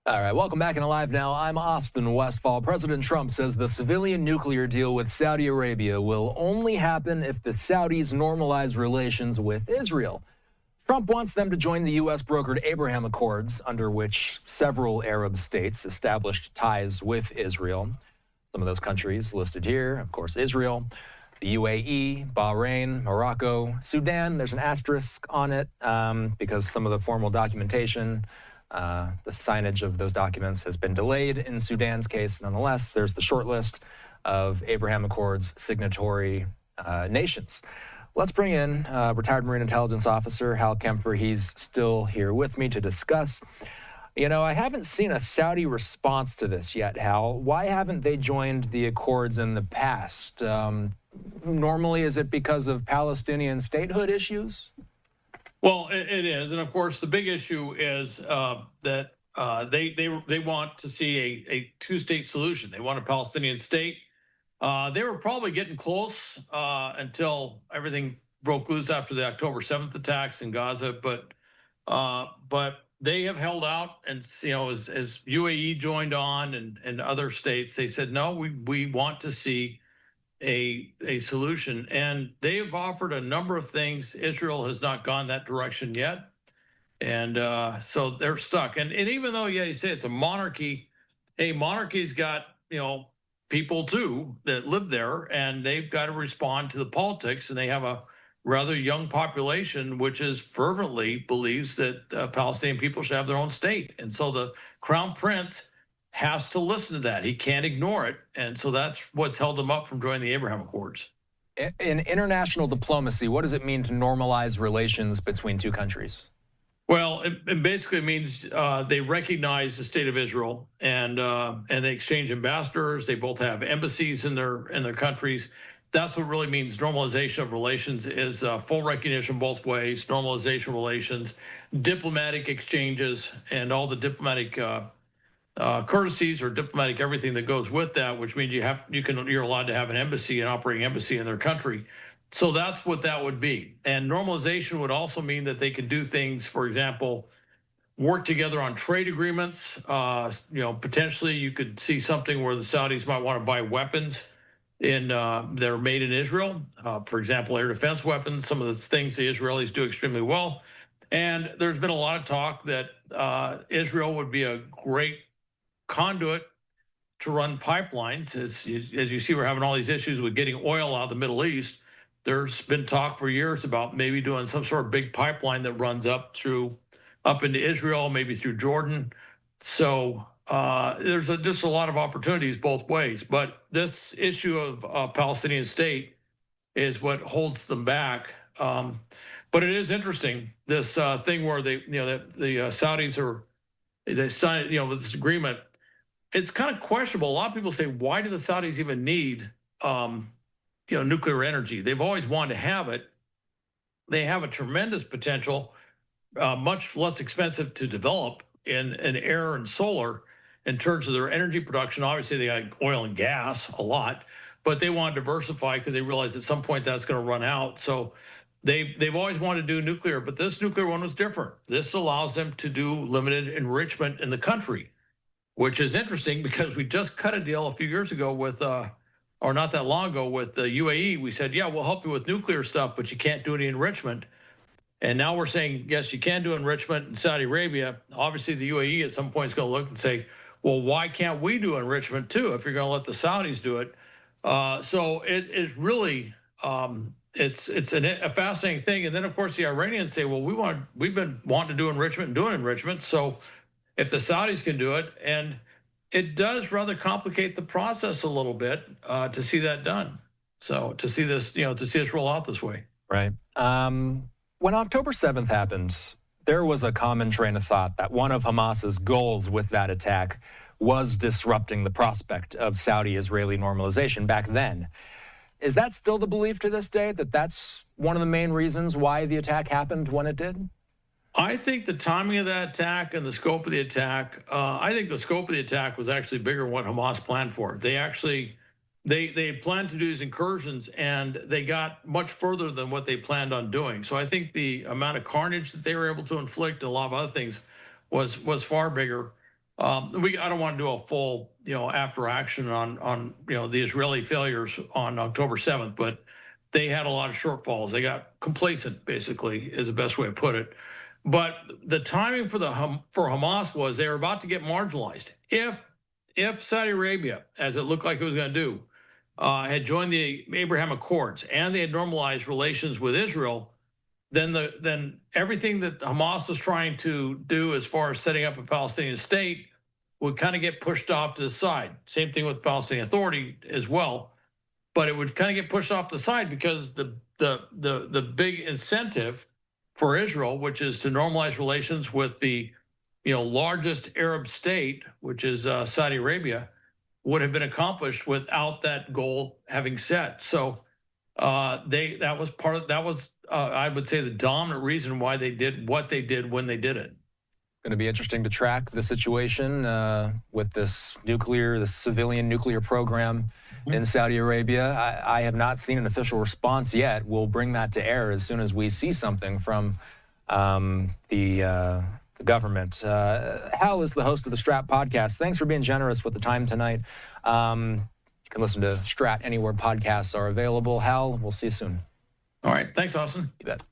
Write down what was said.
All right, welcome back in Live Now. I'm Austin Westfall. President Trump says the civilian nuclear deal with Saudi Arabia will only happen if the Saudis normalize relations with Israel. Trump wants them to join the U.S. brokered Abraham Accords, under which several Arab states established ties with Israel. Some of those countries listed here, of course, Israel, the UAE, Bahrain, Morocco, Sudan. There's an asterisk on it because some of the formal documentation, the signage of those documents has been delayed in Sudan's case. Nonetheless, there's the short list of Abraham Accords signatory nations. Let's bring in retired Marine Intelligence Officer Hal Kempfer. He's still here with me to discuss. You know, I haven't seen a Saudi response to this yet, Hal. Why haven't they joined the accords in the past? Normally, is it because of Palestinian statehood issues? Well, it is, and of course, the big issue is that they want to see a two-state solution. They want a Palestinian state. They were probably getting close until everything broke loose after the October 7th attacks in Gaza, but they have held out, and as UAE joined on and other states, they said no, we want to see a solution, and they have offered a number of things. Israel has not gone that direction yet, and so they're stuck. And even though, yeah, you say it's a monarchy, hey, monarchy's got people too that live there, and they've got to respond to the politics, and they have a rather young population which is fervently believes that Palestinian people should have their own state, and so the crown prince has to listen to that. He can't ignore it. And so that's what's held him up from joining the Abraham Accords. In international diplomacy, what does it mean to normalize relations between two countries? Well, it basically means they recognize the state of Israel, and they exchange ambassadors. They both have embassies in their countries. That's what really means. Normalization of relations is full recognition both ways, normalization of relations, diplomatic exchanges, and all the diplomatic courtesies or diplomatic everything that goes with that, which means you're allowed to have an embassy, an operating embassy in their country. So that's what that would be. And normalization would also mean that they could do things, for example, work together on trade agreements. Potentially you could see something where the Saudis might want to buy weapons that are made in Israel. For example, air defense weapons, some of the things the Israelis do extremely well. And there's been a lot of talk that Israel would be a great conduit to run pipelines. As you see, we're having all these issues with getting oil out of the Middle East. There's been talk for years about maybe doing some sort of big pipeline that runs up into Israel, maybe through Jordan. So there's just a lot of opportunities both ways. But this issue of Palestinian state is what holds them back. But it is interesting, this thing where the Saudis they signed with this agreement. It's kind of questionable. A lot of people say, why do the Saudis even need nuclear energy? They've always wanted to have it. They have a tremendous potential, much less expensive to develop in air and solar in terms of their energy production. Obviously, they got oil and gas a lot, but they want to diversify because they realize at some point that's going to run out. So they've always wanted to do nuclear, but this nuclear one was different. This allows them to do limited enrichment in the country, which is interesting because we just cut a deal a few years ago with, or not that long ago, with the UAE. We said, yeah, we'll help you with nuclear stuff, but you can't do any enrichment. And now we're saying, yes, you can do enrichment in Saudi Arabia. Obviously, the UAE at some point is going to look and say, well, why can't we do enrichment too if you're going to let the Saudis do it? So it is really, it's a fascinating thing. And then, of course, the Iranians say, well, we've been wanting to do enrichment and doing enrichment. So if the Saudis can do it, and it does rather complicate the process a little bit to see that done. So to see this, roll out this way. Right. When October 7th happened, there was a common train of thought that one of Hamas's goals with that attack was disrupting the prospect of Saudi-Israeli normalization back then. Is that still the belief to this day, that that's one of the main reasons why the attack happened when it did? I think the timing of that attack and the scope of the attack, I think the scope of the attack was actually bigger than what Hamas planned for. They planned to do these incursions, and they got much further than what they planned on doing. So I think the amount of carnage that they were able to inflict and a lot of other things was far bigger. I don't want to do a full, after action on the Israeli failures on October 7th, but they had a lot of shortfalls. They got complacent, basically, is the best way to put it. But the timing for Hamas was they were about to get marginalized. If Saudi Arabia, as it looked like it was going to do, had joined the Abraham Accords and they had normalized relations with Israel, then everything that Hamas was trying to do as far as setting up a Palestinian state would kind of get pushed off to the side. Same thing with the Palestinian Authority as well, but it would kind of get pushed off the side because the big incentive for Israel, which is to normalize relations with the largest Arab state, which is Saudi Arabia, would have been accomplished without that goal having set. So that was I would say the dominant reason why they did what they did when they did it. Going to be interesting to track the situation with this civilian nuclear program in Saudi Arabia. I have not seen an official response yet. We'll bring that to air as soon as we see something from the government. Hal is the host of the Strat podcast. Thanks for being generous with the time tonight. You can listen to Strat anywhere podcasts are available. Hal, we'll see you soon. All right. Thanks, Austin. You bet.